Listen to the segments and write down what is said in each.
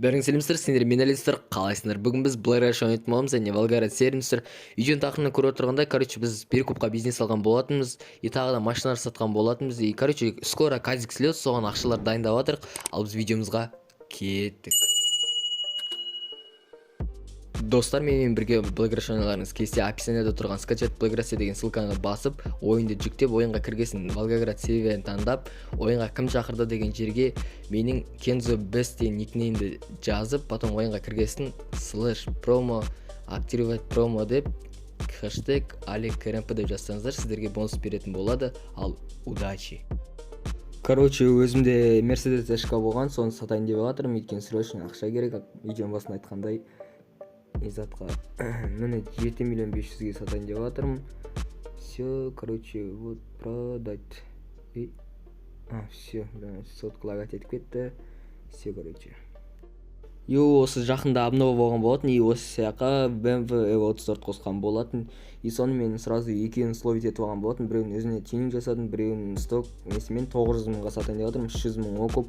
Бәріңіз сәлемдер, сендер мен әлемдер қалайсыңдар? Бүгін біз Blair ойнайтын боламыз, және Волгоград сервисдер. Видеоның тақырыбын көріп отырғандай, біз перекупқа бизнес алған болатынбыз, и тағы да машиналар сатқан болатынбыз, и скоро казик слет, соған ақшалар дайындап жатырық. Ал біз видеомызға кеттік. Достар, менімен бірге Blair ойналарыңыз келсе, описанияда тұрған скачать Blair деген ссылканы басып, ойынды жүктеп, ойынға кіргесін Волгоград серверін таңдап, ойынға кім шақырды деген жерге менің Kenzo Best деген никнеймді жазып, потом ойынға кіргесін /promo активировать промо деп хэштег #KRMP деп жазсаңыздар, сіздерге бонус беретін болады. Ал удачи. Өзімде Mercedes SK болған, соны сатайын деп жатырмын, өйткені срочно ақша керек. Видеоның басында айтқандай изатқа міне 7 миллион 500-ге сатайын деп жатырмын. Все, вот продать. Все, сотка лагать етіп кетті. Все, осы жақында обнова болған болатын, и осы сияққа BMW E34 қосқан болатын. И соны мен сразу екеуін словить етіп алған болатын. Біреуін өзіне тюнинг жасадым, біреуін сток несімен 900 мыңға сатайын деп жатырмын. 300 мың окуп.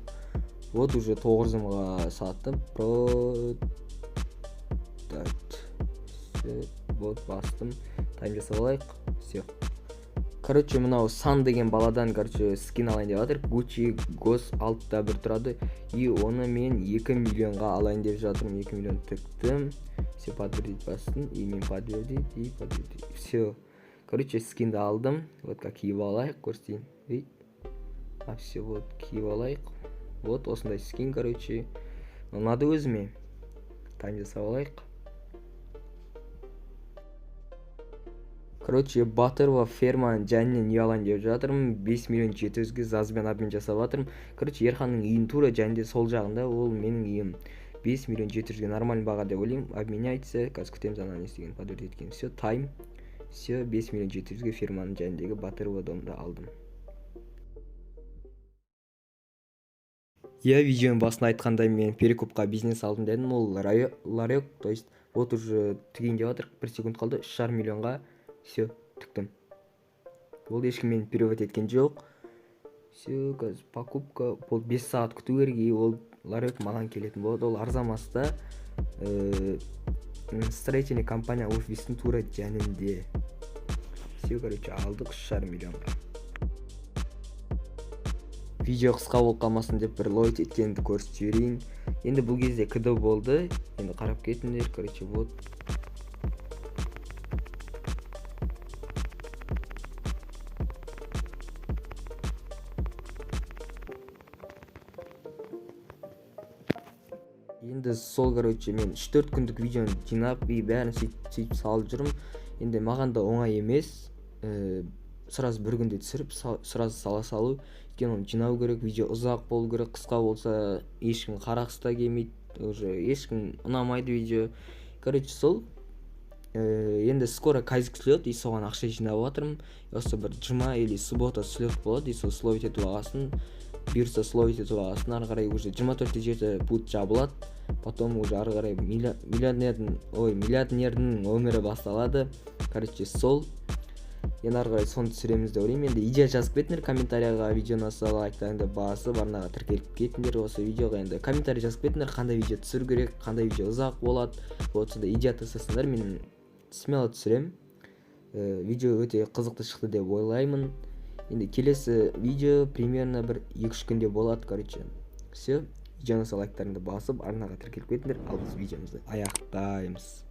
Вот уже 900 мыңға саттым. Вот бастым, тайм жасап алайық. Все. Мынау Сан деген баладан скин алайын деп жатыр. Gucci Ghost 6-та 1 тұрады. И оны мен 2 миллионға алайын деп жатырмын. 2 миллион тіктім. Все, подтвердить бастым. И мен подтвердить, и подтвердить. Все. Скинді алдым. Вот как киіп алайық, көрсетейін. Все, вот киіп алайық. Вот осындай скин, ұнады өзіме. Тайм жасап алайық. Батырова ферманың жәнінен үй алайын деп жатырмын. 5 миллион 700-ге зазбен обмен жасап жатырмын. Ерханның үйін тура жәнде сол жағында, ол менің үйім. 5 миллион 700-ге нормальный баға деп ойлаймын. Обменяйте, қазір күтеміз ананы естеген подтвердить еткен. Все, тайм. Все, 5 миллион 700-ге ферманың жәніндегі Батырова домды алдым. Видеоның басында айтқандай мен перекупқа бизнес алдым дедім. Ол ларек, то есть вот уже тігейін деп жатыр. 1 секунд қалды, 3,5 миллионға. Все, тіктім. Ол ешкім мені перевод еткен жоқ. Все, қазір покупка. Ол 5 сағат күту керек, и ол ларек маған келетін болады. Ол арзамаста строительный компания офистің тура жәнінде. Все, алдық 3,5 миллионға. Видео қысқа болып қалмасын деп бір лойт еткенді көрсетіп жіберейін. Енді бұл кезде кідо болды. Енді қарап кетіңдер. Вот. Енді сол, мен 3-4 күндік видеоны жинап, бәрін сөйтіп салып жүрмін. Енді маған да оңай емес. Сразу бір күнде түсіріп, сразу сала салу. Өйткені оны жинау керек, видео ұзақ болу керек, қысқа болса ешкім қарағысы да келмейді, уже ешкім ұнамайды видео. Сол. Енді скоро казик слет, и соған ақша жинап жатырмын. Осы бір жұма или суббота слет болады, и сол словить етіп алғасын. Бұйырса словить етіп алғасын, ары қарай уже 24 жерде путь жабылады. Потом уже ары қарай миллионердің өмірі басталады. Сол. Енді ары қарай соны түсіреміз деп ойлаймын. Енді идея жазып кетіңдер комментарияға, видеоны лайктарыңды басып, арнаға тіркеліп кетіңдер осы видеоға. Енді комментарий жазып кетіңдер, қандай видео түсіру керек, қандай видео ұзақ болады. Вот сонда идея тастасаңдар, мен смело түсірем. Видео өте қызықты шықты деп ойлаймын. Енді келесі видео примерно бір 2-3 күнде болады, Все, видеоны лайктарыңды басып, арнаға тіркеліп кетіңдер. Ал біз видеомызды аяқтаймыз.